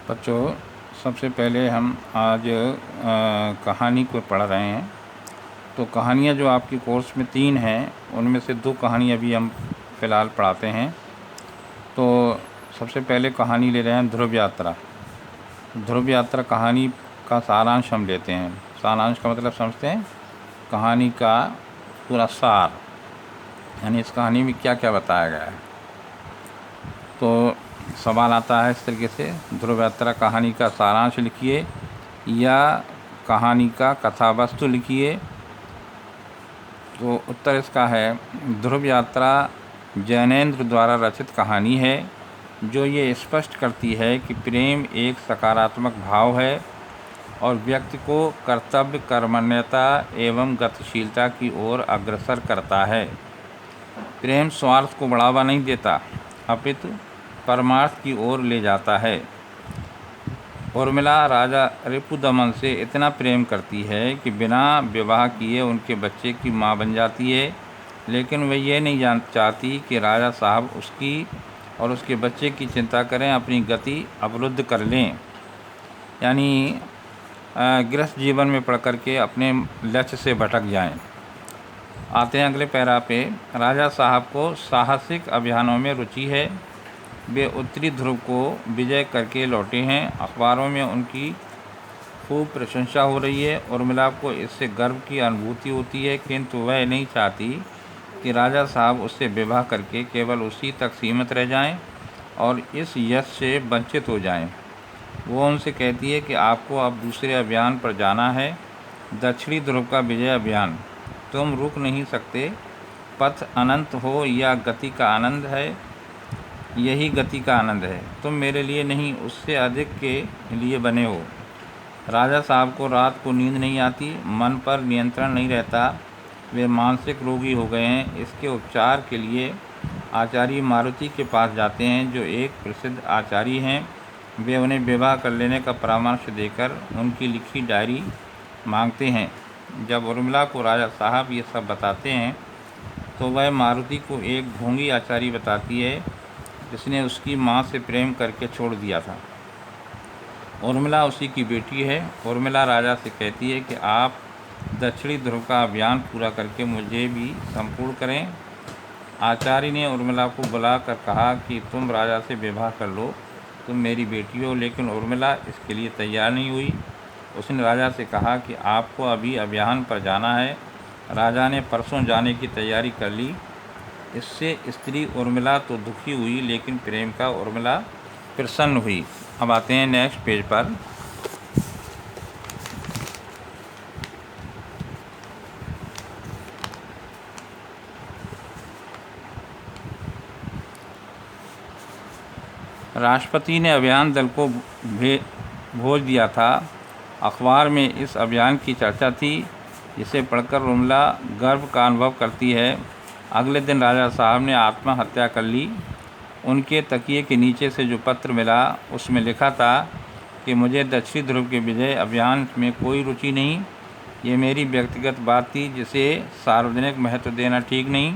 बच्चों, सबसे पहले हम आज कहानी को पढ़ रहे हैं। तो कहानियाँ जो आपकी कोर्स में 3 हैं, उनमें से 2 कहानी अभी हम फ़िलहाल पढ़ाते हैं। तो सबसे पहले कहानी ले रहे हैं ध्रुव यात्रा। ध्रुव यात्रा कहानी का सारांश हम लेते हैं। सारांश का मतलब समझते हैं, कहानी का पूरा सार, यानी इस कहानी में क्या क्या बताया गया है। तो सवाल आता है इस तरीके से, ध्रुव यात्रा कहानी का सारांश लिखिए या कहानी का कथा वस्तु लिखिए। तो उत्तर इसका है, ध्रुव यात्रा जैनेंद्र द्वारा रचित कहानी है जो ये स्पष्ट करती है कि प्रेम एक सकारात्मक भाव है और व्यक्ति को कर्तव्य, कर्मण्यता एवं गतिशीलता की ओर अग्रसर करता है। प्रेम स्वार्थ को बढ़ावा नहीं देता, अपितु परमार्थ की ओर ले जाता है। उर्मिला राजा रिपुदमन से इतना प्रेम करती है कि बिना विवाह किए उनके बच्चे की मां बन जाती है, लेकिन वह ये नहीं चाहती कि राजा साहब उसकी और उसके बच्चे की चिंता करें, अपनी गति अवरुद्ध कर लें, यानी गृहस्थ जीवन में पड़ कर के अपने लक्ष्य से भटक जाएं। आते हैं अगले पैरा पे। राजा साहब को साहसिक अभियानों में रुचि है। वे उत्तरी ध्रुव को विजय करके लौटे हैं। अखबारों में उनकी खूब प्रशंसा हो रही है। उर्मिला को इससे गर्व की अनुभूति होती है, किंतु वह नहीं चाहती कि राजा साहब उससे विवाह करके केवल उसी तक सीमित रह जाएं और इस यश से वंचित हो जाएं। वो उनसे कहती है कि आपको अब दूसरे अभियान पर जाना है, दक्षिणी ध्रुव का विजय अभियान। तुम रुक नहीं सकते। पथ अनंत हो या गति का आनंद है, यही गति का आनंद है। तुम मेरे लिए नहीं, उससे अधिक के लिए बने हो। राजा साहब को रात को नींद नहीं आती, मन पर नियंत्रण नहीं रहता, वे मानसिक रोगी हो गए हैं। इसके उपचार के लिए आचार्य मारुति के पास जाते हैं, जो एक प्रसिद्ध आचार्य हैं। वे उन्हें विवाह कर लेने का परामर्श देकर उनकी लिखी डायरी मांगते हैं। जब उर्मिला को राजा साहब ये सब बताते हैं तो वह मारुति को एक ढोंगी आचार्य बताती है जिसने उसकी मां से प्रेम करके छोड़ दिया था। उर्मिला उसी की बेटी है। उर्मिला राजा से कहती है कि आप दक्षिणी ध्रुव का अभियान पूरा करके मुझे भी संपूर्ण करें। आचार्य ने उर्मिला को बुलाकर कहा कि तुम राजा से विवाह कर लो, तुम मेरी बेटी हो। लेकिन उर्मिला इसके लिए तैयार नहीं हुई। उसने राजा से कहा कि आपको अभी अभियान पर जाना है। राजा ने परसों जाने की तैयारी कर ली। इससे स्त्री उर्मिला तो दुखी हुई, लेकिन प्रेम का उर्मिला प्रसन्न हुई। अब आते हैं नेक्स्ट पेज पर। राष्ट्रपति ने अभियान दल को भेज दिया था। अखबार में इस अभियान की चर्चा थी, जिसे पढ़कर उर्मिला गर्व का अनुभव करती है। अगले दिन राजा साहब ने आत्महत्या कर ली। उनके तकिए के नीचे से जो पत्र मिला उसमें लिखा था कि मुझे दक्षिणी ध्रुव के विजय अभियान में कोई रुचि नहीं। ये मेरी व्यक्तिगत बात थी जिसे सार्वजनिक महत्व देना ठीक नहीं।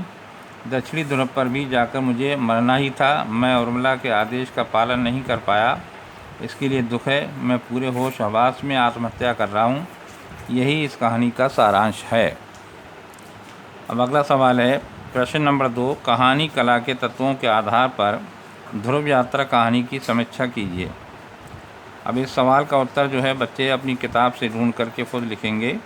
दक्षिणी ध्रुव पर भी जाकर मुझे मरना ही था। मैं उर्मिला के आदेश का पालन नहीं कर पाया, इसके लिए दुख है। मैं पूरे होश हवास में आत्महत्या कर रहा हूँ। यही इस कहानी का सारांश है। अब अगला सवाल है, प्रश्न नंबर 2, कहानी कला के तत्वों के आधार पर ध्रुव यात्रा कहानी की समीक्षा कीजिए। अब इस सवाल का उत्तर जो है बच्चे अपनी किताब से ढूंढ करके खुद लिखेंगे।